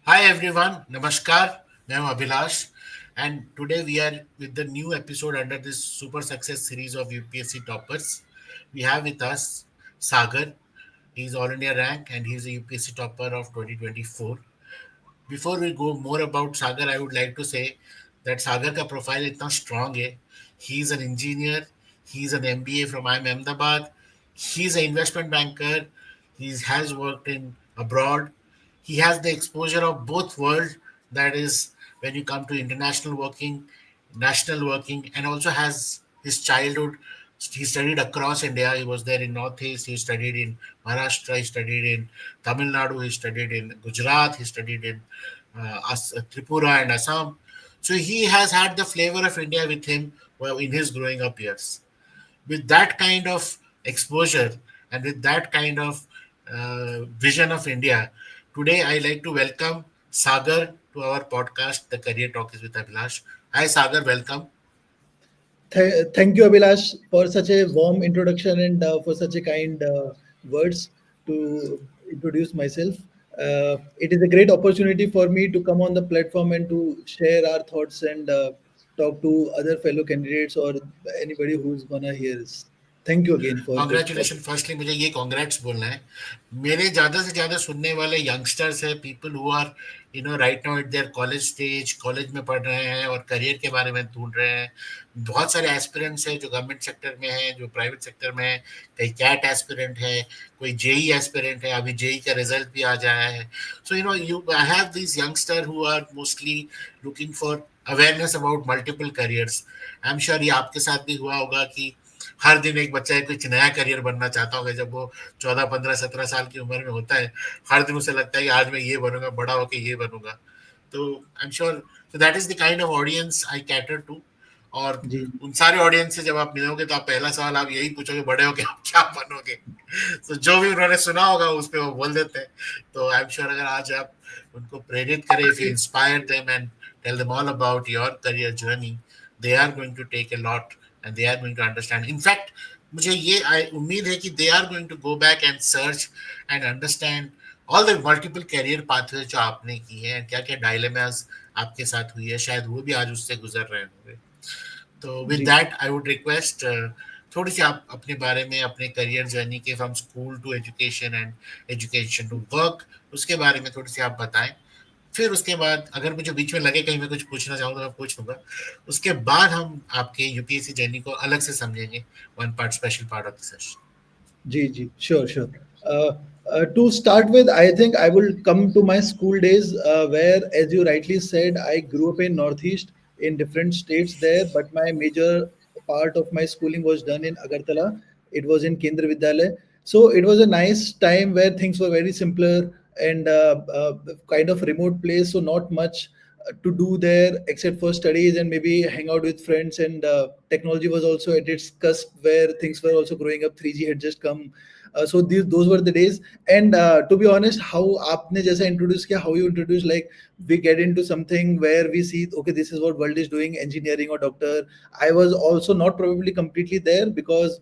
Hi everyone, Namaskar. I am Abhilash, and today we are with the new episode under this super success series of UPSC toppers. We have with us Sagar. He's all India rank and he's a UPSC topper of 2024. Before we go more about Sagar, I would like to say that Sagar का profile इतना strong है. He's an engineer. He's an MBA from IIM Ahmedabad. He's an investment banker. He has worked in abroad. He has the exposure of both world. That is when you come to international working, national working, and also has his childhood. He studied across India. He was there in Northeast. He studied in Maharashtra. He studied in Tamil Nadu. He studied in Gujarat. He studied in Tripura and Assam. So he has had the flavor of India with him in his growing up years. With that kind of exposure and with that kind of vision of India, today I like to welcome Sagar to our podcast, The Career Talk is with Abhilash. Hi, Sagar, welcome. Thank you, Abhilash, for such a warm introduction and for such a kind words to introduce myself. It is a great opportunity for me to come on the platform and to share our thoughts and talk to other fellow candidates or anybody who's gonna hear us. Thank you again for this. Congratulation firstly मुझे ये congrats बोलना है मेरे ज़्यादा से ज़्यादा सुनने वाले यंगस्टर्स हैं people who are right now at their college stage college में पढ़ रहे हैं और करियर के बारे में ढूंढ रहे हैं बहुत सारे एस्पिरेंट्स हैं जो गवर्नमेंट सेक्टर में हैं जो प्राइवेट सेक्टर में है कई कैट एस्पिरेंट है कोई जेई एस्पिरेंट है अभी जेई का रिजल्ट भी आ जाया है so you I have this youngster who are mostly looking for awareness about multiple careers I am sure ये आपके साथ भी हुआ होगा कि हर दिन एक बच्चा कुछ नया करियर बनना चाहता होगा जब वो 14 15 17 साल की उम्र में होता है हर दिन उसे लगता है कि आज मैं ये बनूंगा बड़ा होकर ये बनूंगा तो I am sure so that is the kind of audience I cater to और जी उन सारे ऑडियंस से जब आप मिलोगे तो आप पहला सवाल आप यही पूछोगे बड़े होके आप क्या बनोगे तो जो भी उन्होंने सुना होगा उस पर वो बोल देते हैं तो आई एम श्योर अगर आज आप उनको प्रेरित करें if you inspire them and tell them all about your career journey they are going to take a lot and they are going to understand. In fact, मुझे ये उम्मीद है कि they are going to go back and search and understand all the multiple career pathways जो आपने की हैं क्या क्या dilemmas आपके साथ हुई है शायद वो भी आज उससे गुजर रहे होंगे तो with ji that I would request थोड़ी सी आप अपने बारे में अपने करियर जर्नी के from school to education and education to work उसके बारे में थोड़ी सी आप बताएं फिर उसके बाद अगर मुझे बीच में लगे कहीं मैं कुछ पूछना चाहूँ तो मैं पूछ लूंगा उसके बाद हम आपके यूपीएससी जर्नी को अलग से समझेंगे one part special part of the session Sure, sure. To start with, I think I will come to my school days, where, as you rightly said, I grew up in Northeast in different states there, but my major part of my schooling was done in Agartala. It was in Kendra Vidyalaya. So it was a nice time where things were very simpler and kind of remote place, so not much to do there except for studies and maybe hang out with friends. And technology was also at its cusp where things were also growing up. 3G had just come. So those were the days. And to be honest, how aapne jaisa introduce kiya, how you introduce, like, we get into something where we see, okay, this is what world is doing, engineering or doctor. I was also not probably completely there because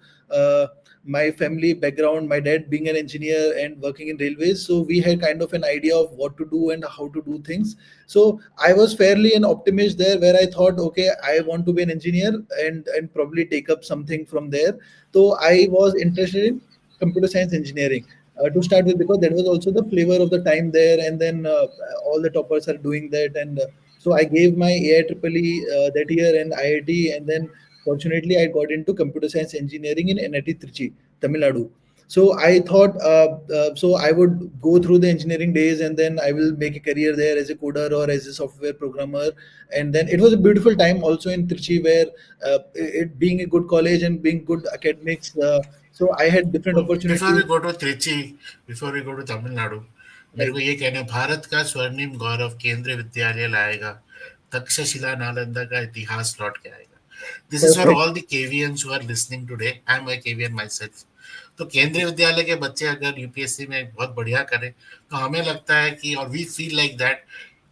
my family background, my dad being an engineer and working in railways, so we had kind of an idea of what to do and how to do things. So I was fairly an optimist there, where I thought, okay, I want to be an engineer and probably take up something from there. So I was interested in computer science engineering to start with, because that was also the flavor of the time there. And then all the toppers are doing that, and so I gave my AIEEE that year and IIT, and then fortunately I got into computer science engineering in NIT Trichy, Tamil Nadu. So I thought, so I would go through the engineering days and then I will make a career there as a coder or as a software programmer. And then it was a beautiful time also in Trichy, where it being a good college and being good academics. So I had different before we opportunities. Go to Trichy before we go to Tamil Nadu मेरे Right. को ये कहना है भारत का स्वर्णिम गौरव केंद्रीय विद्यालय लाएगा तक्षशिला नालंदा का इतिहास लौट के आएगा this is for Perfect. All the KVians who are listening today I am a KVian myself तो केंद्रीय विद्यालय के बच्चे अगर यूपीएससी में बहुत बढ़िया करें तो हमें लगता है कि और we feel like that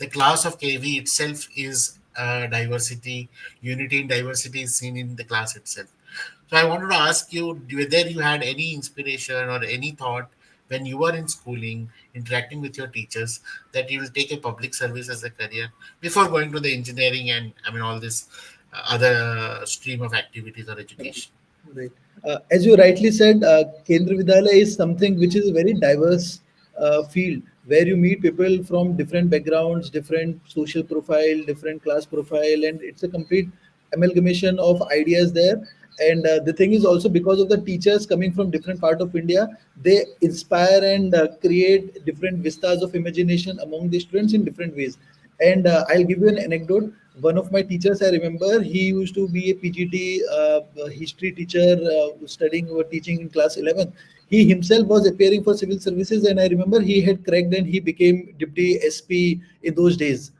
the class of KV itself is diversity unity in diversity is seen in the class itself so I wanted to ask you whether you had any inspiration or any thought when you are in schooling, interacting with your teachers, that you will take a public service as a career before going to the engineering and I mean all this other stream of activities or Right. education. Right. As you rightly said, Kendra Vidyalaya is something which is a very diverse field where you meet people from different backgrounds, different social profile, different class profile, and it's a complete amalgamation of ideas there. And the thing is also because of the teachers coming from different part of India, they inspire and create different vistas of imagination among the students in different ways. And I'll give you an anecdote. One of my teachers, I remember, he used to be a PGT history teacher studying or teaching in class 11. He himself was appearing for civil services, and I remember he had cracked and he became deputy SP in those days.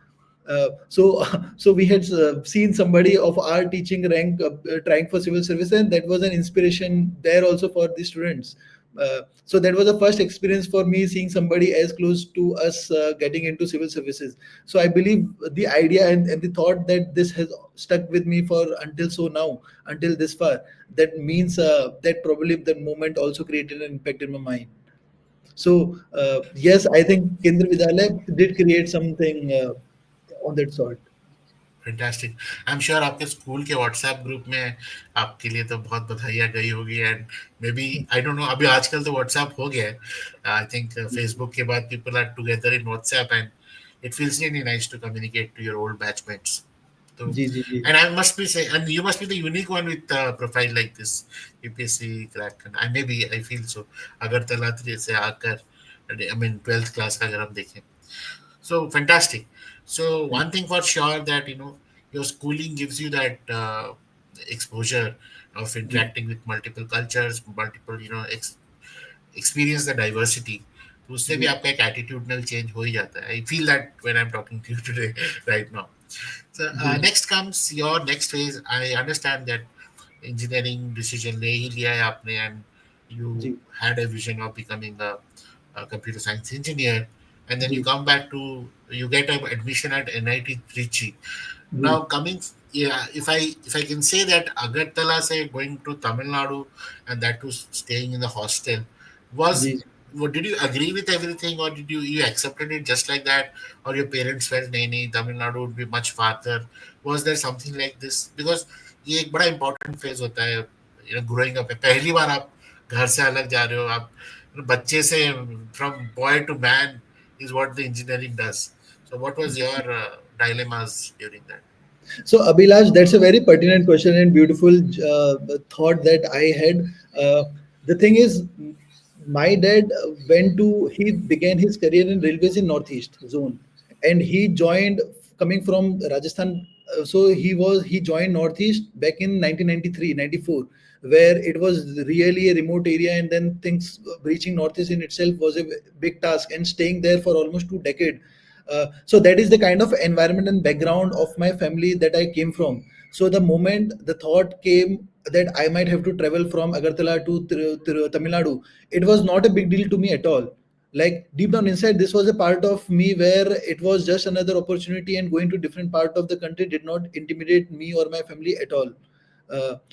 So, so we had seen somebody of our teaching rank trying for civil service, and that was an inspiration there also for the students. So that was the first experience for me seeing somebody as close to us getting into civil services. So I believe the idea and the thought that this has stuck with me for until so now, until this far. That means that probably that moment also created an impact in my mind. So yes, I think Kendra Vidyalaya did create something on that sort. Fantastic. I am sure आपके school के WhatsApp group में आपके लिए तो बहुत बधाइयाँ गई होगी and maybe I don't know अभी आजकल तो व्हाट्सएप हो गया है। आई थिंक फेसबुक के बाद people are together in WhatsApp and it feels really nice to communicate to your old batchmates. तो जी जी जी and I must be say and you must be the unique one with a profile like this UPSC crack and I maybe I feel so Agartala से आकर I mean 12th class का अगर हम देखें so fantastic. So Thank one thing for sure that your schooling gives you that exposure of you. interacting with multiple cultures, multiple experience the diversity. तो उससे भी जी आपका एक एटीट्यूडनल चेंज हो ही जाता है. I feel that when I'm talking to you today, right now. So ji next comes your next phase. I understand that engineering decision ले ही लिया है आपने and you ji had a vision of becoming a computer science engineer and then you ji come back to you get an admission at NIT Trichy. Ji Now coming yeah if I can say that Agartala say going to Tamil Nadu and that too staying in the hostel was ji did you agree with everything or did you accepted it just like that or your parents felt nahi Tamil Nadu would be much farther was there something like this because ये एक बड़ा important phase होता है growing up है पहली बार आप घर से अलग जा रहे हो आप बच्चे से from boy to man is what the engineering does so what was your dilemmas during that. So, Abhilash, that's a very pertinent question and beautiful thought that I had. The thing is, my dad he began his career in railways in Northeast zone, and he joined coming from Rajasthan. So he joined Northeast back in 1993, 94, where it was really a remote area, and then things reaching Northeast in itself was a big task, and staying there for almost 2 decades. So that is the kind of environment and background of my family that I came from. So the moment the thought came that I might have to travel from Agartala to Tamil Nadu, it was not a big deal to me at all. Like deep down inside, this was a part of me where it was just another opportunity, and going to different part of the country did not intimidate me or my family at all.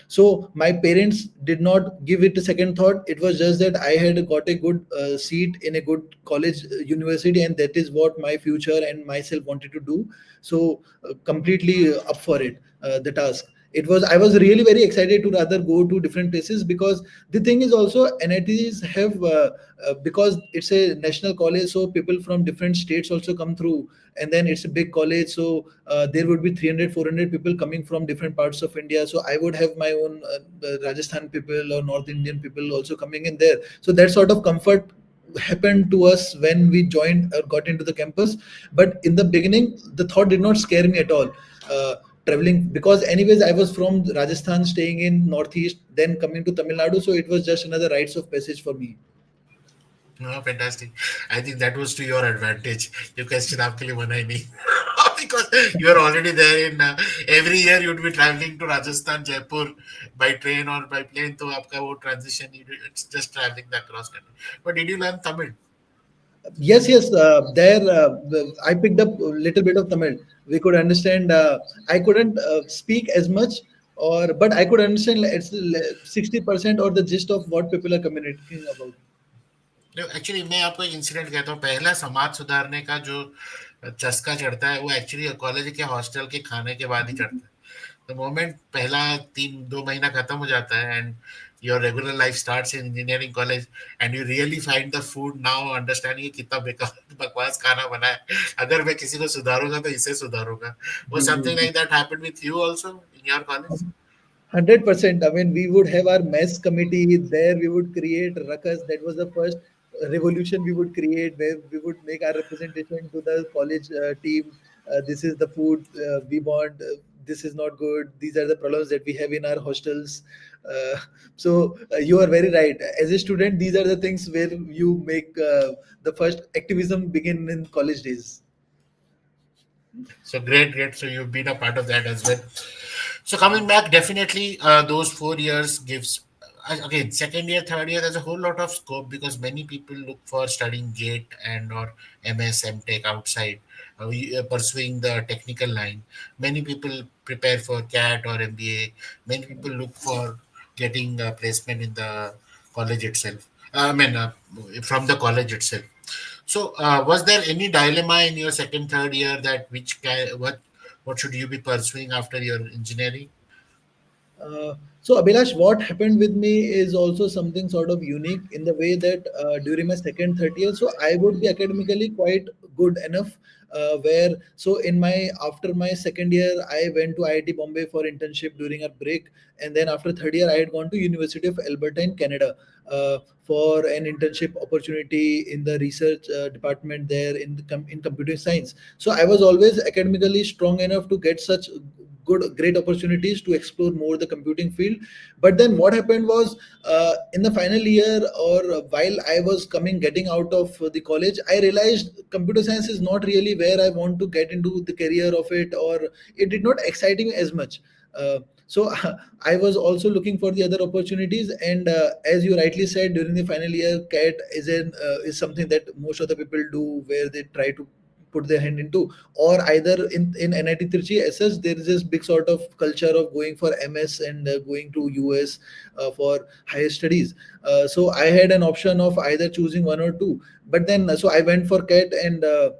So my parents did not give it a second thought. It was just that I had got a good seat in a good college, university, and that is what my future and myself wanted to do. So completely up for it. The task. It was. I was really very excited to rather go to different places because the thing is also NITs have because it's a national college, so people from different states also come through, and then it's a big college, so there would be 300, 400 people coming from different parts of India. So I would have my own Rajasthan people or North Indian people also coming in there. So that sort of comfort happened to us when we joined or got into the campus. But in the beginning, the thought did not scare me at all. Traveling because anyways I was from Rajasthan staying in Northeast, then coming to Tamil Nadu, so it was just another rites of passage for me. No, fantastic. I think that was to your advantage. ये question आपके लिए बना ही नहीं because you are already there in every year you'd be traveling to Rajasthan, Jaipur by train or by plane. तो आपका वो transition it's just traveling the cross country. But did you learn Tamil? Yes, yes. There, I picked up a little bit of Tamil. We could understand. I couldn't speak as much, or but I could understand. It's 60% or the gist of what people are communicating about. Actually मैं आपको एक incident कहता हूँ। पहला समाज सुधारने का जो चस्का चढ़ता है वो एक्चुअली कॉलेज के हॉस्टल के खाने के बाद ही चढ़ता है। द मोमेंट पहला 3-2 महीना खत्म हो जाता है and your regular life starts in engineering college and you really find the food now understanding कितना बेकार बकवास खाना बना है। अगर मैं किसी को सुधारूंगा तो इसे सुधारूंगा। वो जी जी समथिंग जी। Like that happened with you also in your college? 100%. I mean, we would have our mess committee there. We would create ruckus. That was the first revolution we would create, where we would make our representation to the college team. This is the food we want. This is not good. These are the problems that we have in our hostels. So you are very right. As a student, these are the things where you make the first activism begin in college days. So great, great. So you've been a part of that as well. So coming back, definitely those 4 years gives again second year, third year. There's a whole lot of scope because many people look for studying GATE and or MS, MTech outside, pursuing the technical line. Many people prepare for CAT or MBA. Many people look for getting a placement in the college itself. I mean, from the college itself. So, was there any dilemma in your second, third year that what should you be pursuing after your engineering? So Abhilash, what happened with me is also something sort of unique in the way that during my second, third year, so I would be academically quite good enough. Where so in my after my second year, I went to IIT Bombay for internship during a break, and then after third year, I had gone to University of Alberta in Canada for an internship opportunity in the research department there in computer science. So I was always academically strong enough to get such great opportunities to explore more the computing field. But then what happened was in the final year, or while I was coming getting out of the college, I realized computer science is not really where I want to get into the career of it, or it did not excite me as much. So I was also looking for the other opportunities, and as you rightly said, during the final year, CAT is something that most of the people do, where they try to put their hand into, or either in NIT Trichy as such, there is this big sort of culture of going for MS and going to US for higher studies. So I had an option of either choosing one or two, but then so I went for CAT, and uh,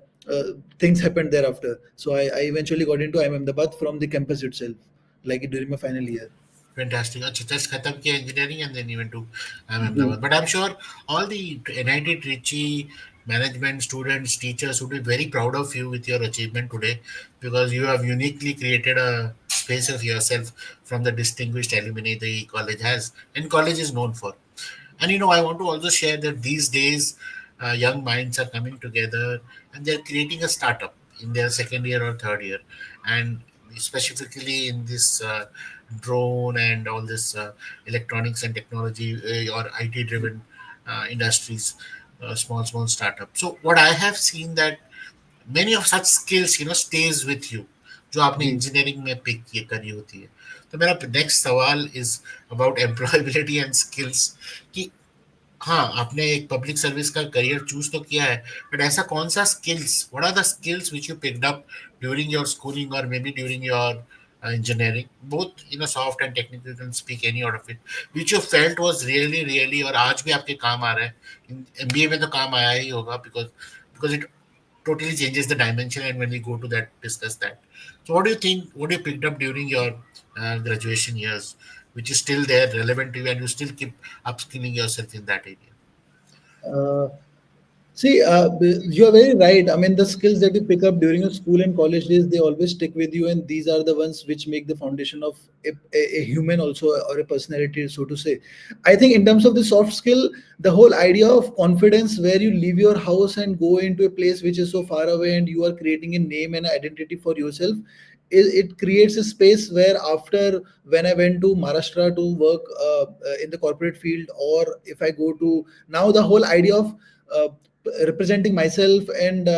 things happened thereafter. So I eventually got into IIM Ahmedabad from the campus itself, like during my final year. Fantastic. अच्छा, just खत्म किया engineering and then you went to ji Ahmedabad. But I'm sure all the NIT Trichy management, students, teachers would be very proud of you with your achievement today because you have uniquely created a space of yourself from the distinguished alumni the college has and college is known for. And I want to also share that these days, young minds are coming together and they're creating a startup in their second year or third year, and specifically in this drone and all this electronics and technology or IT driven industries, small startup. So what I have seen that many of such skills stays with you जो आपने जी engineering में pick करी होती है। तो मेरा next सवाल is about employability and skills कि हाँ, आपने एक पब्लिक सर्विस का करियर चूज तो किया है, बट ऐसा कौन सा skills, what are the skills which you picked up during your schooling और maybe during your engineering, both soft and technical, you can speak any out of it, which you felt was really really और आज भी आपके काम आ रहा है। MBA में तो काम आया ही होगा because it totally changes the dimension and when we go to that discuss that. So what do you think, what you picked up during your graduation years which is still there relevant to you and you still keep upskilling yourself in that area? uh, See, you are very right. I mean, the skills that you pick up during your school and college days, they always stick with you, and these are the ones which make the foundation of a human, also, or a personality, so to say. I think, in terms of the soft skill, the whole idea of confidence, where you leave your house and go into a place which is so far away, and you are creating a name and identity for yourself. It creates a space where, after when I went to Maharashtra to work in the corporate field, or if I go to now, the whole idea of uh, representing myself and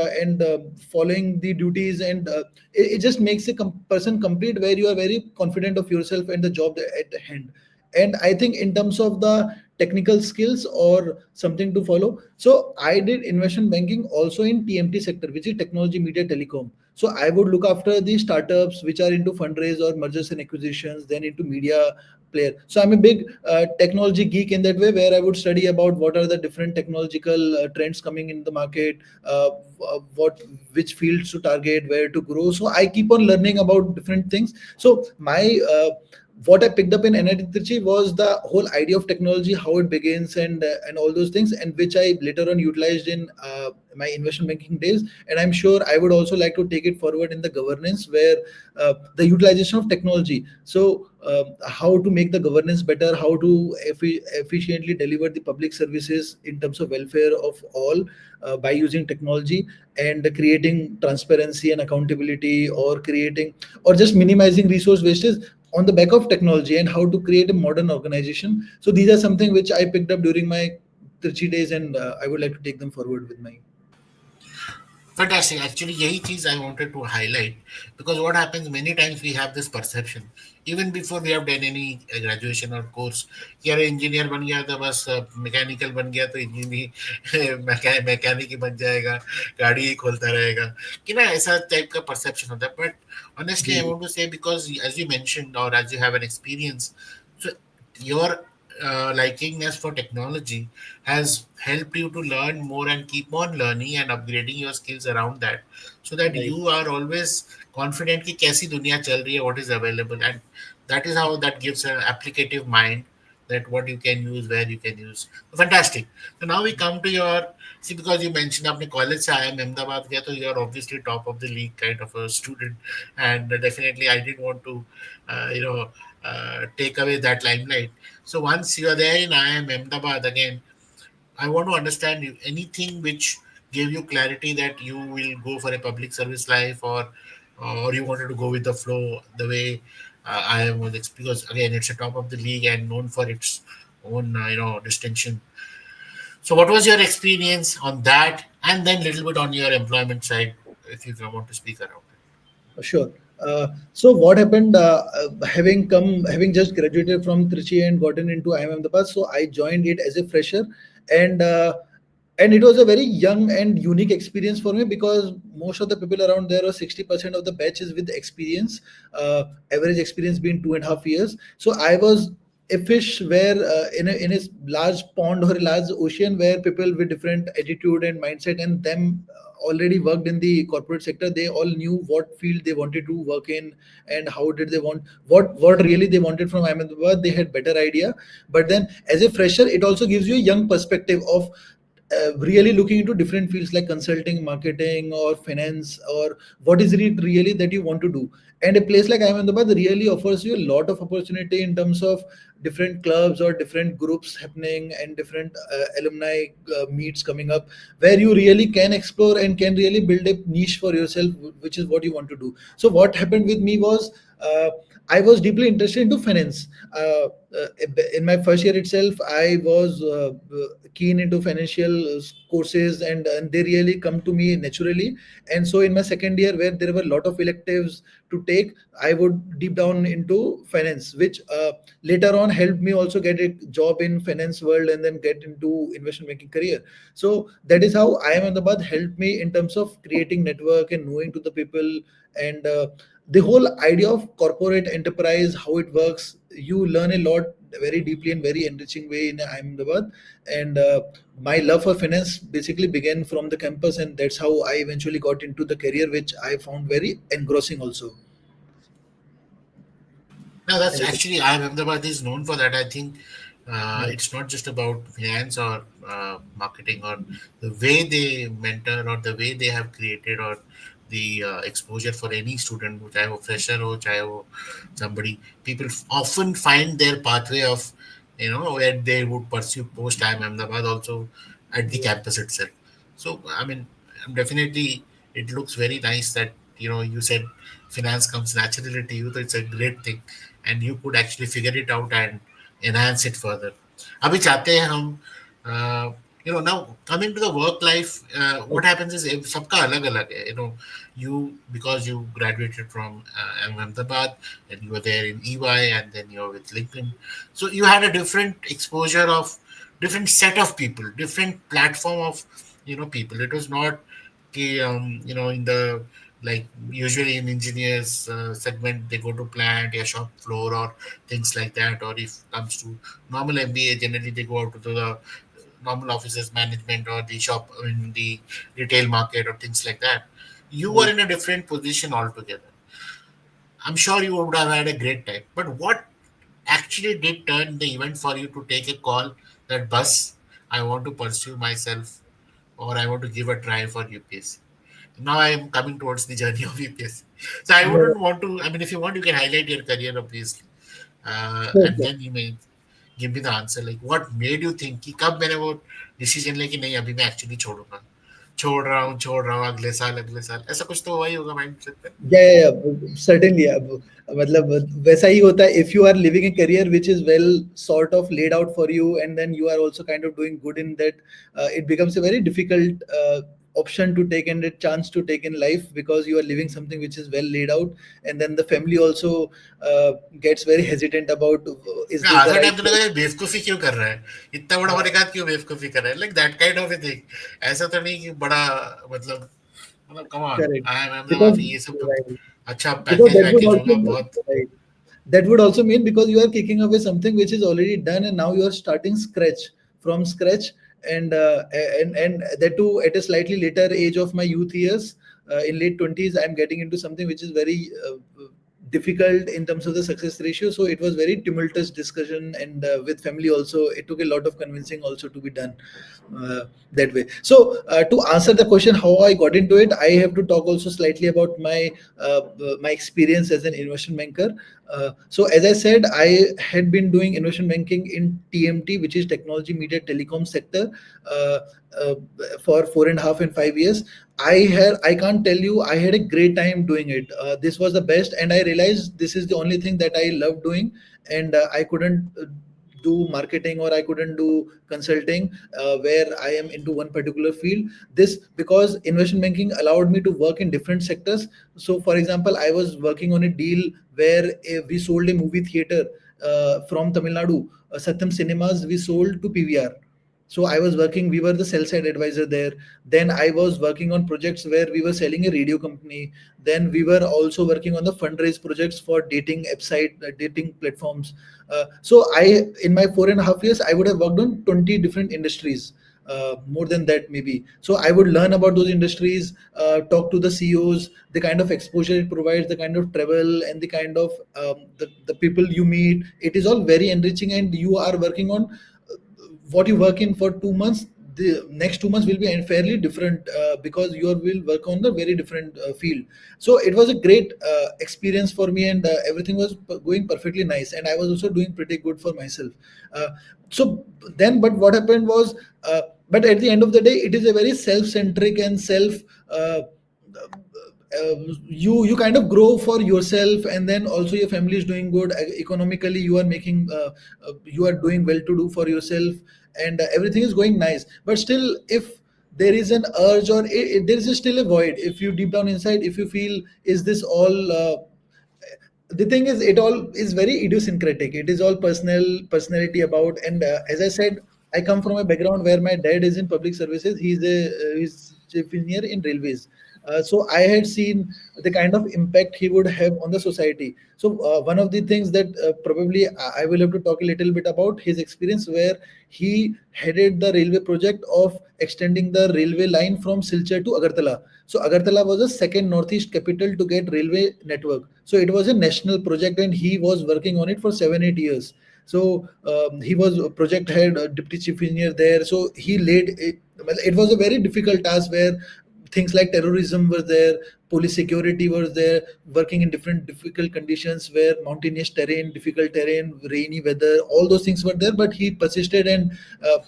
following the duties, and it just makes a person complete, where you are very confident of yourself and the job at hand. And I think, in terms of the technical skills or something to follow. So I did investment banking also in TMT sector, which is technology, media, telecom. So I would look after the startups which are into fundraise or mergers and acquisitions, then into media player. So I'm a big technology geek in that way, where I would study about what are the different technological trends coming in the market, what which fields to target, where to grow. So I keep on learning about different things. So my what I picked up in NIT Trichy was the whole idea of technology, how it begins, and all those things, and which I later on utilized in my investment banking days. And I'm sure I would also like to take it forward in the governance, where the utilization of technology. So how to make the governance better, how to efficiently deliver the public services in terms of welfare of all by using technology, and creating transparency and accountability, or creating, or just minimizing resource wastage on the back of technology, and how to create a modern organization. So these are something which I picked up during my Trichy days, and I would like to take them forward with my. Fantastic. Actually, यही चीज I wanted to highlight, because what happens many times we have this perception even before we have done any graduation or course कि अरे engineer बन गया तो बस mechanical बन गया तो इंजीनियर मैकेनिक ही बन जाएगा, गाड़ी ही खोलता रहेगा, कि ना ऐसा टाइप का परसेप्शन होता है. बट ऑनेस्टली जी आई जी. Want to say, because as you mentioned और as you have an experience, so your likingness for technology has helped you to learn more and keep on learning and upgrading your skills around that, so that Right. you are always confident कि कैसी दुनिया चल रही है, what is available, and that is how that gives an applicative mind, that what you can use, where you can use. Fantastic. So now we come to your, see, because you mentioned आपने college से आया अहमदाबाद गया, तो you are obviously top of the league kind of a student, and definitely I didn't want to take away that limelight. So once you are there in IIM Ahmedabad again, I want to understand you, anything which gave you clarity that you will go for a public service life, or you wanted to go with the flow the way IIM was, because again it's a top of the league and known for its own distinction. So what was your experience on that, and then little bit on your employment side, if you want to speak around it. Sure. So what happened? Having just graduated from Trichy and gotten into IIM Ahmedabad, so I joined it as a fresher, and it was a very young and unique experience for me, because most of the people around there, or 60% of the batch, is with experience, average experience being 2.5 years. So I was a fish where in a large pond or a large ocean, where people with different attitude and mindset, and them already worked in the corporate sector. They all knew what field they wanted to work in, and how did they want, what really they wanted from Ahmedabad. They had better idea. But then as a fresher, it also gives you a young perspective of really looking into different fields like consulting, marketing, or finance, or what is it really that you want to do. And a place like Ahmedabad really offers you a lot of opportunity in terms of different clubs or different groups happening, and different alumni meets coming up, where you really can explore and can really build a niche for yourself, which is what you want to do. So what happened with me was, I was deeply interested into finance. In my first year itself, I was keen into financial courses, and they really come to me naturally. And so in my second year, where there were a lot of electives to take, I would deep down into finance, which later on helped me also get a job in finance world, and then get into investment banking career. So that is how I am Ahmedabad helped me in terms of creating network and knowing to the people, and the whole idea of corporate enterprise, how it works. You learn a lot very deeply and very enriching way in Ahmedabad. And my love for finance basically began from the campus, and that's how I eventually got into the career, which I found very engrossing also. No, that's As a, actually, I Ahmedabad is known for that. I think right, it's not just about finance or marketing, or the way they mentor, or the way they have created, or the exposure for any student, चाहे वो fresher हो, चाहे वो somebody. People often find their pathway of, where they would pursue post IIM Ahmedabad also at the yeah, campus itself. So, I mean, definitely it looks very nice that, you said finance comes naturally to you, so it's a great thing, and you could actually figure it out and enhance it further. अभी चाहते हैं हम, now coming to the work life, what okay, happens is सबका अलग अलग है, you, because you graduated from Ahmedabad, and you were there in EY, and then you're with LinkedIn, so you had a different exposure of different set of people, different platform of people. It was not in the like usually in engineers segment they go to plant or shop floor or things like that, or if comes to normal MBA generally they go out to the normal offices management or the shop in the retail market or things like that. You were Right. in a different position altogether. I'm sure you would have had a great time. But what actually did turn the event for you to take a call that bus, I want to pursue myself or I want to give a try for UPSC? Now I am coming towards the journey of UPSC. So I No, wouldn't want to, I mean, if you want, you can highlight your career, obviously. sure, And sure. then you may give me the answer. Like, what made you think कि कब मैंने वो decision ले कि नहीं अभी मैं actually छोड़ूंगा, छोड़ रहा हूँ अगले साल ऐसा कुछ तो हुआ ही होगा माइंड सेट पे. Certainly. मतलब वैसा ही होता है if you are living a career which is well sort of laid out for you and then you are also kind of doing good in that, it becomes a very difficult option to take and a chance to take in life because you are living something which is well laid out, and then the family also gets very hesitant about is मैं this the आधा time right तो लगा choice? यार बेवकूफी क्यों कर रहा है, इतना बड़ा होने के बाद क्यों बेवकूफी कर रहा है, like that kind of a thing. ऐसा तो नहीं कि बड़ा मतलब कम ऑन Correct. मतलब Because अभी ये सब तो right. अच्छा Because package that would वैकेज also होगा mean, बहुत. right, that would also mean because you are kicking away something which is already done and now you are starting scratch from scratch, and that too at a slightly later age of my youth years, in late 20s I'm getting into something which is very difficult in terms of the success ratio, so it was very tumultuous discussion, and with family also it took a lot of convincing also to be done uh, that way. So to answer the question how I got into it, I have to talk also slightly about my experience as an investment banker. So as I said, I had been doing investment banking in TMT, which is technology, media, telecom sector, uh, uh, for 4.5 and 5 years. I can't tell you I had a great time doing it. This was the best, and I realized this is the only thing that I love doing, and I couldn't do marketing or I couldn't do consulting where I am into one particular field. This because investment banking allowed me to work in different sectors. So, for example, I was working on a deal where we sold a movie theater from Tamil Nadu, Satyam Cinemas. We sold to PVR. So I was working. We were the sell side advisor there. Then I was working on projects where we were selling a radio company. Then we were also working on the fundraise projects for dating website, dating platforms. So in my 4.5 years, I would have worked on 20 different industries, more than that maybe. So I would learn about those industries, talk to the CEOs, the kind of exposure it provides, the kind of travel, and the kind of the people you meet. It is all very enriching, and you are working on what you work in for 2 months. The next 2 months will be fairly different because you will work on the very different field. So it was a great experience for me, and everything was going perfectly nice, and I was also doing pretty good for myself. uh, so then, but what happened was, but at the end of the day it is a very self-centric and self uh, you kind of grow for yourself, and then also your family is doing good economically, you are making you are doing well to do for yourself, and everything is going nice. But still, if there is an urge, or there is still a void, if you deep down inside, if you feel is this all the thing is, it all is very idiosyncratic, it is all personality about. And as I said, I come from a background where my dad is in public services. He's chief engineer in railways. So I had seen the kind of impact he would have on the society. So one of the things that probably I will have to talk a little bit about his experience, where he headed the railway project of extending the railway line from Silchar to Agartala. So Agartala was the second northeast capital to get railway network. So it was a national project, and he was working on it for 7 8 years. So he was a project head, deputy chief engineer there. So he laid it. Well, it was a very difficult task where things like terrorism were there, police security was there, working in different difficult conditions where mountainous terrain, difficult terrain, rainy weather, all those things were there. But he persisted, uh,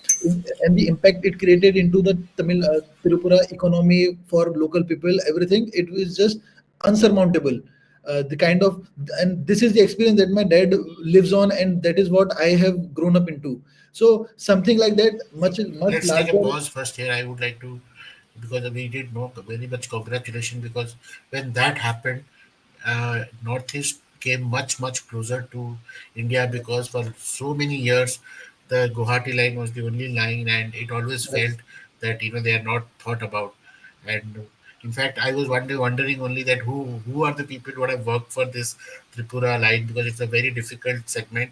and the impact it created into the Tamil Tripura economy for local people, everything, it was just unsurmountable. The kind of, and this is the experience that my dad lives on, and that is what I have grown up into. So something like that, much Let's take a larger. pause first here. I would like to, because we did know very much congratulations, because when that happened, Northeast came much closer to India, because for so many years the Guwahati line was the only line, and it always felt that they are not thought about. And in fact, I was wondering only that who are the people who have worked for this Tripura line, because it's a very difficult segment.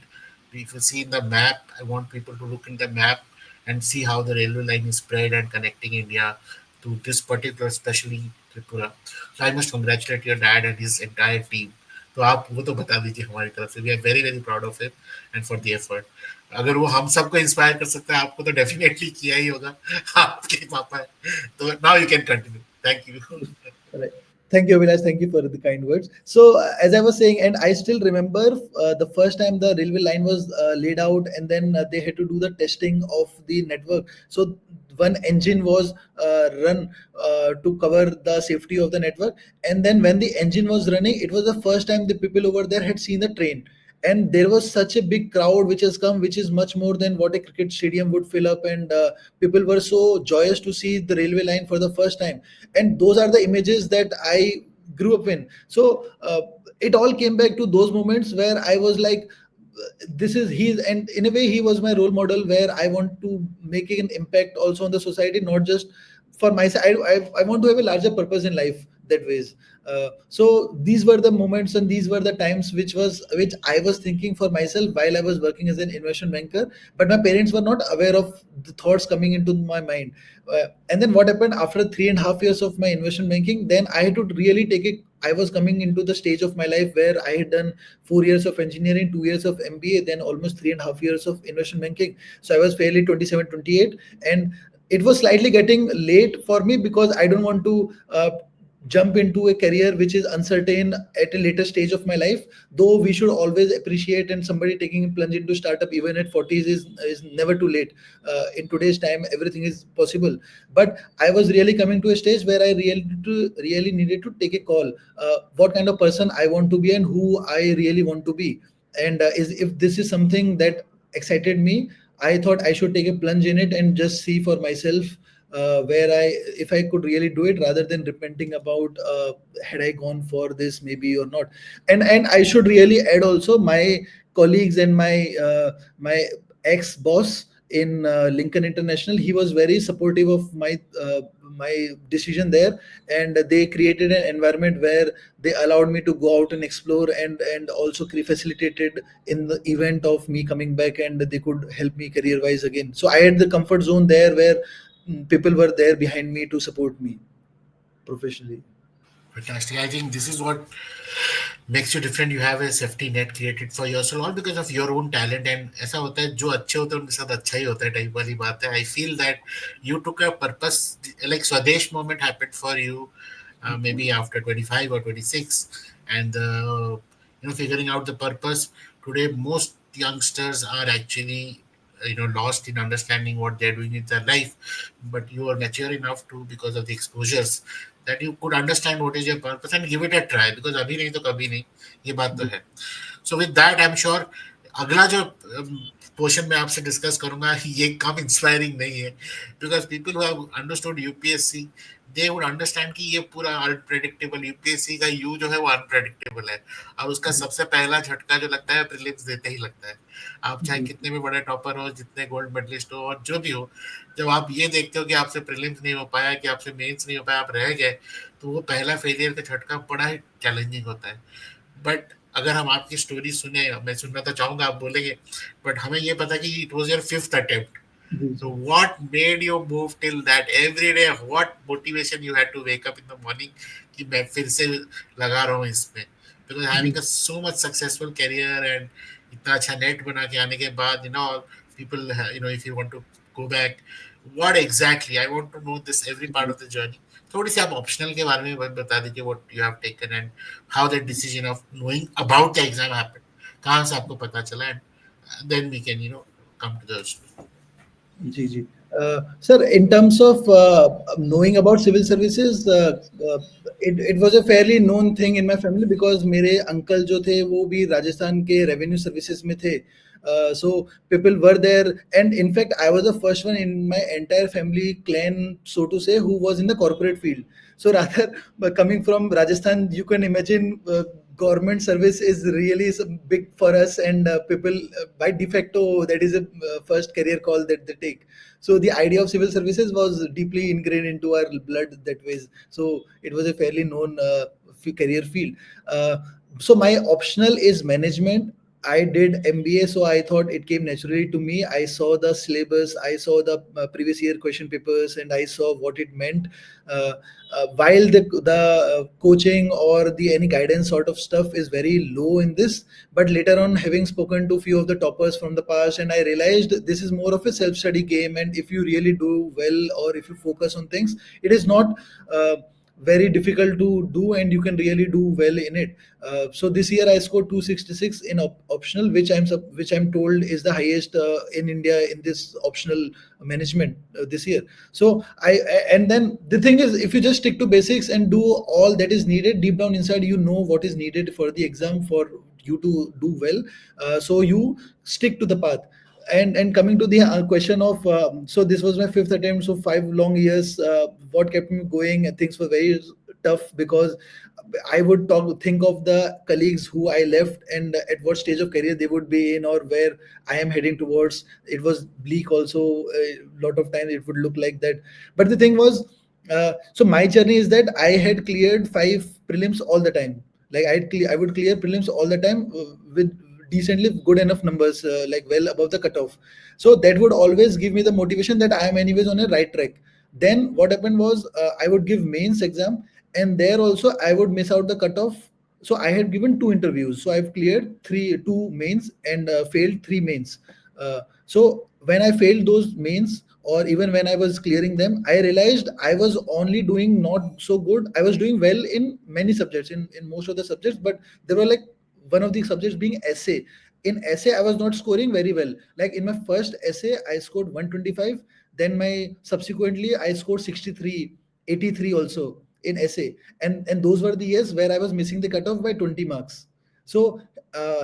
If you see in the map, I want people to look in the map and see how the railway line is spread and connecting India to this particular, especially Tripura. So I must congratulate your dad and his entire team. तो आप वो तो बता दीजिए हमारी तरफ से, we are very very proud of him and for the effort. अगर वो हम सबको इंस्पायर कर सकता है, आपको तो डेफिनेटली किया ही होगा. आपके पापा है. तो now you can continue. Thank you. Right. Thank you, Abhilash. Thank you for the kind words. So, as I was saying, and I still remember the first time the railway line was laid out, and then they had to do the testing of the network. So, one engine was run to cover the safety of the network, and then when the engine was running, it was the first time the people over there had seen the train, and there was such a big crowd which has come, which is much more than what a cricket stadium would fill up, and people were so joyous to see the railway line for the first time, and those are the images that I grew up in. So it all came back to those moments where I was like, this is he's and in a way he was my role model, where I want to make an impact also on the society, not just for myself. I want to have a larger purpose in life that ways. So these were the moments and these were the times which I was thinking for myself while I was working as an investment banker, but my parents were not aware of the thoughts coming into my mind. And then what happened after 3.5 years of my investment banking, then I had to really take it. I was coming into the stage of my life where I had done 4 years of engineering, 2 years of MBA, then almost 3.5 years of investment banking. So I was fairly 27, 28, and it was slightly getting late for me because I don't want to jump into a career which is uncertain at a later stage of my life. Though we should always appreciate, and somebody taking a plunge into startup even at 40s is never too late. In today's time, everything is possible. But I was really coming to a stage where I really needed to take a call. What kind of person I want to be and who I really want to be, and is if this is something that excited me, I thought I should take a plunge in it and just see for myself where I if I could really do it, rather than repenting about had I gone for this maybe or not. And I should really add also my colleagues and my ex boss in Lincoln International. He was very supportive of my decision there, and they created an environment where they allowed me to go out and explore, and also facilitated in the event of me coming back, and they could help me career wise again. So I had the comfort zone there where people were there behind me to support me professionally. Fantastic. I think this is what makes you different. You have a safety net created for yourself, all because of your own talent. And ऐसा होता है, जो अच्छे होते हैं उनके साथ अच्छा ही होता है, टाइप वाली बात है. I feel that you took a purpose, like Swadesh moment happened for you, maybe after 25 or 26, and figuring out the purpose. Today most youngsters are actually lost in understanding what they're doing in their life, but you are mature enough to, because of the exposures, that you could understand what is your purpose and give it a try, because अभी नहीं तो कभी नहीं, ये बात तो है. So with that, I'm sure अगला जो पोर्शन में आपसे डिस्कस करूंगा ये कम इंस्पायरिंग नहीं है, because people who have understood UPSC, they would understand कि ये पूरा अनप्रेडिक्टेबल, यूपीएससी का यू जो है वो अनप्रेडिक्टेबल है, और उसका जी सबसे पहला झटका जो लगता है प्रीलिम्स देते ही लगता है. आप चाहे जी कितने भी बड़े टॉपर हो, जितने गोल्ड मेडलिस्ट हो और जो भी हो, जब आप ये देखते हो कि आपसे प्रीलिम्स नहीं हो पाया, कि आपसे मेंस नहीं हो पाया, आप रह गए, तो वो पहला फेलियर का झटका बड़ा ही चैलेंजिंग होता है. बट अगर हम आपकी स्टोरी सुने, मैं सुनना तो चाहूंगा, आप बोलेंगे, बट हमें ये पता कि it was your fifth attempt. जी So what made you move till that every day? What motivation you had to wake up in the morning कि मैं फिर से लगा रहा हूँ इसमें? Because ji having a so much successful career and इतना अच्छा नेट बना के आने के बाद, people, if you want to go back, what exactly? I want to know this every part ji of the journey. थोड़ी सी आप ऑप्शनल के बारे में बता दीजिए, what you have taken and how the decision of knowing about the exam happened. कहाँ से आपको पता चला, and then we can come to the story. Ji ji Sir, in terms of knowing about civil services, it was a fairly known thing in my family because मेरे uncle जो थे वो भी राजस्थान के revenue services में थे. So people were there, and in fact, I was the first one in my entire family clan, so to say, who was in the corporate field. So rather, but coming from Rajasthan, you can imagine government service is really big for us, and people by de facto that is a first career call that they take. So the idea of civil services was deeply ingrained into our blood that way. So it was a fairly known career field. So my optional is management. I did MBA, so I thought it came naturally to me. I saw the syllabus, I saw the previous year question papers, and I saw what it meant. Uh, while the coaching or the any guidance sort of stuff is very low in this, but later on, having spoken to few of the toppers from the past, and I realized this is more of a self study game. And if you really do well, or if you focus on things, it is not very difficult to do, and you can really do well in it. So this year I scored 266 in optional, which I'm told is the highest in India in this optional management this year. So and then the thing is, if you just stick to basics and do all that is needed deep down inside, you know what is needed for the exam for you to do well. So you stick to the path. And coming to the question of so this was my fifth attempt, so 5 long years. What kept me going? Things were very tough because I would think of the colleagues who I left and at what stage of career they would be in, or where I am heading towards. It was bleak also. A lot of times it would look like that. But the thing was, so my journey is that I had cleared 5 prelims all the time. Like I would clear prelims all the time with decently good enough numbers, like well above the cutoff. So that would always give me the motivation that I am anyways on a right track. Then what happened was, I would give mains exam, and there also I would miss out the cutoff. So I had given 2 interviews, so I've cleared 2 mains and failed 3 mains. So when I failed those mains, or even when I was clearing them, I realized I was only doing not so good. I was doing well in many subjects, in most of the subjects, but there were like one of the subjects being essay. In essay I was not scoring very well. Like in my first essay I scored 125, then my subsequently I scored 63, 83 also in essay. And those were the years where I was missing the cutoff by 20 marks. So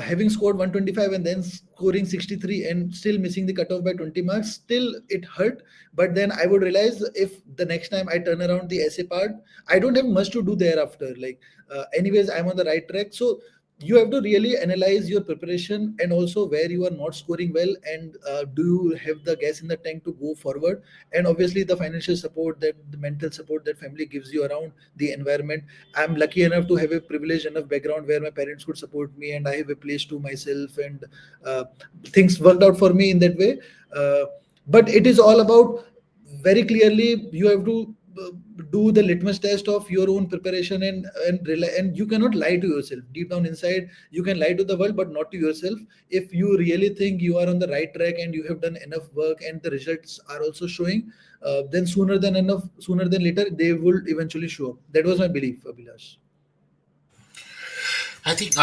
having scored 125 and then scoring 63 and still missing the cutoff by 20 marks, still it hurt. But then I would realize, if the next time I turn around the essay part, I don't have much to do thereafter. Like anyways, I'm on the right track. So you have to really analyze your preparation, and also where you are not scoring well, and do you have the gas in the tank to go forward. And obviously the financial support, that the mental support that family gives you around the environment. I'm lucky enough to have a privileged enough background where my parents could support me, and I have a place to myself, and uh, things worked out for me in that way. uh, but it is all about, very clearly you have to do the litmus test of your own preparation, and you cannot lie to yourself deep down inside. You can lie to the world, but not to yourself. If you really think you are on the right track and you have done enough work and the results are also showing, then sooner than later they will eventually show up. That was my belief, Abhilash. I think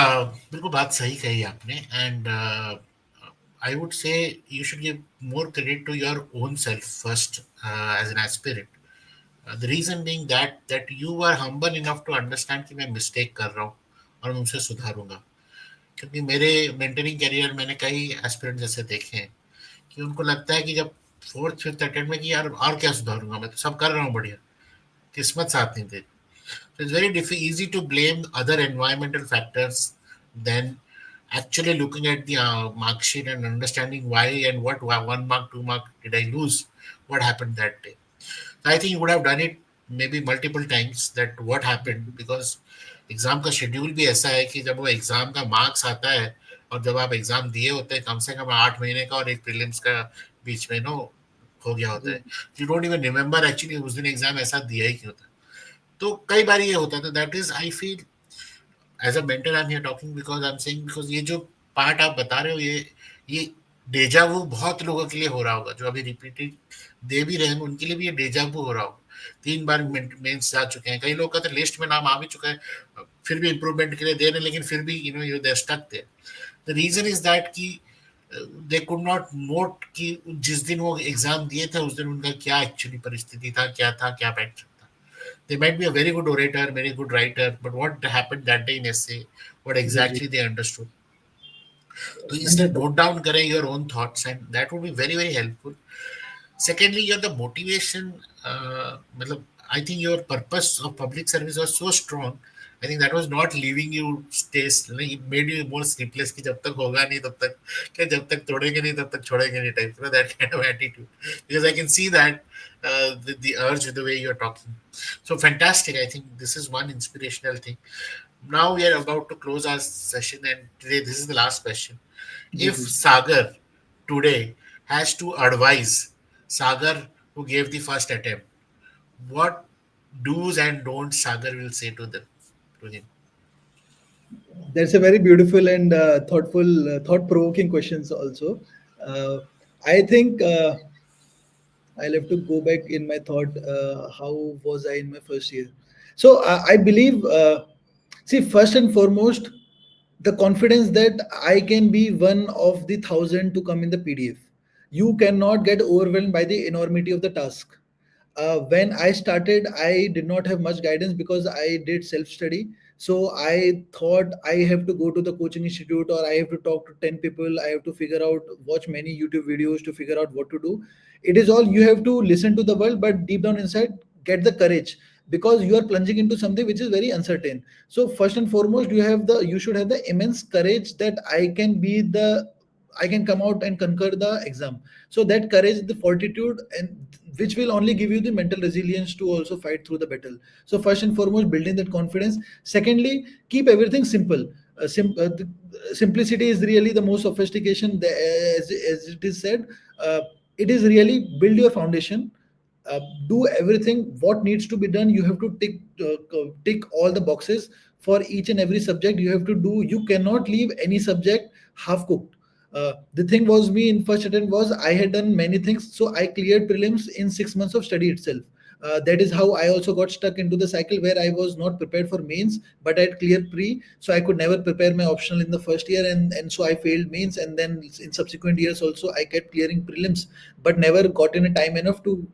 बिल्कुल बात सही कही आपने and I would say you should give more credit to your own self first as an aspirant the reason being that you are humble enough to understand कि मैं mistake कर रहा हूँ और मैं उसे सुधारूंगा क्योंकि मेरे मेंटरिंग करियर मैंने कई एस्पिरेंट्स ऐसे देखे हैं कि उनको लगता है कि जब फोर्थ फिफ्थ अटेम्प्ट में कि यार और क्या सुधारूंगा, मैं तो सब कर रहा हूँ बढ़िया, किस्मत साथ नहीं दे. So it's very easy to blame other environmental factors than actually looking at the mark sheet and understanding why and what 1 mark, 2 mark did I lose, what happened that day. So I think you would have done it maybe multiple times that what happened because exam का schedule भी ऐसा है कि जब वो exam का marks आता है और जब आप एग्जाम दिए होते हैं कम से कम 8 महीने का और एक प्रीलिम्स का बीच में नो हो गया होता है, you don't even remember actually उस दिन एग्जाम ऐसा दिया ही क्यों था. तो कई बार ये होता था. That is I feel as a mentor I am here talking because I am saying because ये जो पार्ट आप बता रहे हो ये डेजा वो बहुत लोगों के लिए हो रहा होगा जो अभी रिपीटेड दे भी रहे हैं, उनके लिए भी ये डेजा वो हो रहा होगा. 3 बार मेंस जा चुके हैं, कई लोग का तो लिस्ट में नाम आ भी चुका है, फिर भी इंप्रूवमेंट के लिए दे रहे हैं लेकिन फिर भी you know you there stuck there. The reason is that कि दे कुड नॉट नोट कि जिस दिन वो एग्जाम दिए थे उस दिन उनका क्या एक्चुअली परिस्थिति था क्या पैटर्न था. They might be a very good orator, very good writer, but what happened that day in essay, what ji ji. exactly they understood. तो इसलिए 100%. नोट डाउन करें your own thoughts and that would be very very helpful. Secondly, you're the motivation. मतलब, I think your purpose of public service was so strong. I think that was not leaving you stays. Like, it made you more sleepless कि जब तक होगा नहीं तब तक क्या, जब तक तोड़ेंगे नहीं तब तक छोड़ेंगे नहीं type. That kind of attitude. Because I can see that with the urge, with the way you're talking. So fantastic. I think this is one inspirational thing. Now we are about to close our session, and today this is the last question. Ji If ji. Sagar today has to advise Sagar who gave the first attempt, what do's and don'ts Sagar will say to him? That's a very beautiful and thoughtful, thought-provoking questions also. Uh, I think I'll have to go back in my thought. How was I in my first year? So I believe, see, first and foremost, the confidence that I can be one of the thousand to come in the PDF. You cannot get overwhelmed by the enormity of the task. When I started, I did not have much guidance because I did self study. So I thought I have to go to the coaching institute, or I have to talk to 10 people. I have to figure out, watch many YouTube videos to figure out what to do. It is all, you have to listen to the world, but deep down inside, get the courage, because you are plunging into something which is very uncertain. So first and foremost, you should have the immense courage that I can come out and conquer the exam. So that courage, the fortitude, and which will only give you the mental resilience to also fight through the battle. So first and foremost, building that confidence. Secondly, keep everything simple. The simplicity is really the most sophistication. As it is said, uh, it is really build your foundation. Do everything what needs to be done. You have to tick all the boxes for each and every subject. You have to do. You cannot leave any subject half cooked. The thing was, me in first attempt was I had done many things, so I cleared prelims in 6 months of study itself. That is how I also got stuck into the cycle where I was not prepared for mains, but I had cleared pre, so I could never prepare my optional in the first year, and so I failed mains, and then in subsequent years also I kept clearing prelims, but never got in a time enough to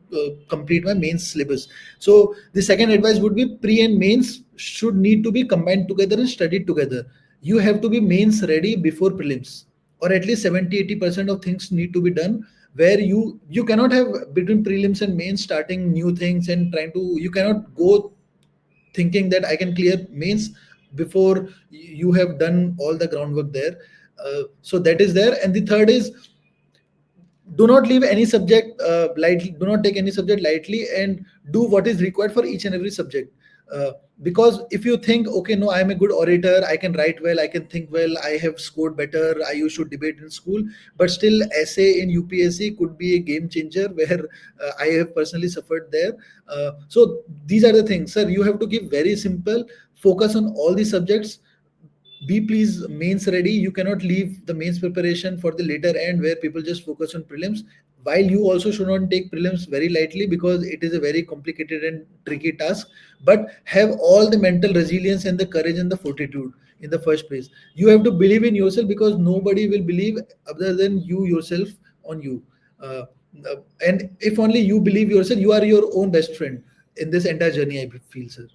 complete my mains syllabus. So the second advice would be pre and mains should need to be combined together and studied together. You have to be mains ready before prelims, or at least 70-80% of things need to be done, where you cannot have between prelims and mains starting new things and trying to, you cannot go thinking that I can clear mains before you have done all the groundwork there. So that is there. And the third is, do not leave any subject lightly, do not take any subject lightly, and do what is required for each and every subject. Because if you think, okay, no, I am a good orator, I can write well, I can think well, I have scored better, I used to debate in school, but still essay in UPSC could be a game changer, where I have personally suffered there. So these are the things, sir. You have to give very simple focus on all the subjects. Be please mains ready. You cannot leave the mains preparation for the later end, where people just focus on prelims, while you also should not take prelims very lightly, because it is a very complicated and tricky task. But have all the mental resilience and the courage and the fortitude. In the first place, you have to believe in yourself, because nobody will believe other than you yourself on you. uh, and if only you believe yourself, you are your own best friend in this entire journey, I feel, sir.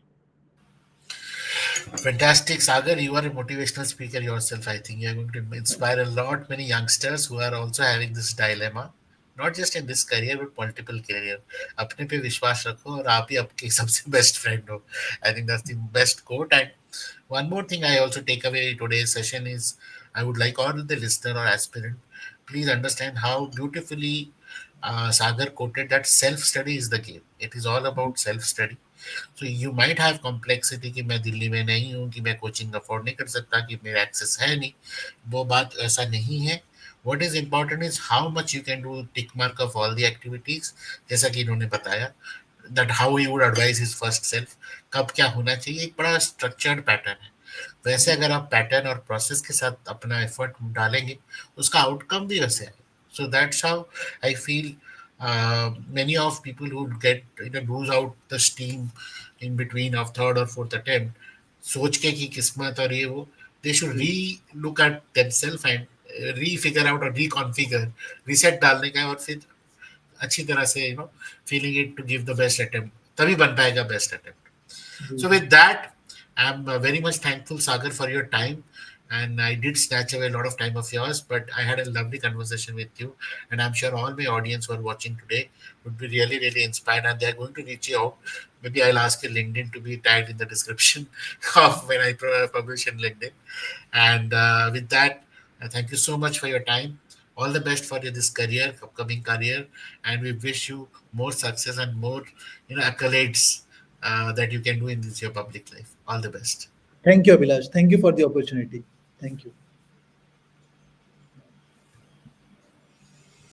Fantastic, Sagar. You are a motivational speaker yourself. I think you are going to inspire a lot many youngsters who are also having this dilemma, not just in this career but multiple career. अपने पे विश्वास रखो और आप ही आपके सबसे best friend हो. I think that's the best quote. And one more thing I also take away today's session is I would like all the listener or aspirant, please understand how beautifully Sagar quoted that self study is the game. It is all about self study. So you might have complexity कि मैं दिल्ली में नहीं हूँ, कि मैं coaching afford नहीं कर सकता, कि मेरा एक्सेस है नहीं. वो बात ऐसा नहीं है. What is important is how much you can do tick mark of all the activities, जैसा कि इन्होंने बताया. That how you would advise his first self, कब क्या होना चाहिए, एक बड़ा स्ट्रक्चर्ड पैटर्न है. वैसे अगर आप पैटर्न और प्रोसेस के साथ अपना एफर्ट डालेंगे, उसका आउटकम भी वैसे आएगा. So that's how I feel many of people who get, lose out the steam in between of third or fourth attempt, सोच के कि किस्मत और ये वो, they should re look at themselves and refigure out और रिकॉन्फिगर, रीसेट डालने का है, और फिर अच्छी तरह से feeling it to give the best attempt, तभी बन पाएगा बेस्ट अटेम्प्ट. जी So जी. with that, I'm very much thankful, Sagar, for your time. And I did snatch away a lot of time of yours, but I had a lovely conversation with you. And I'm sure all my audience who are watching today would be really, really inspired, and they're going to reach you out. Maybe I'll ask your LinkedIn to be tagged in the description of when I publish in LinkedIn. And with that, thank you so much for your time. All the best for this career, upcoming career, and we wish you more success and more, accolades that you can do in this your public life. All the best. Thank you, Abhilash. Thank you for the opportunity. Thank you.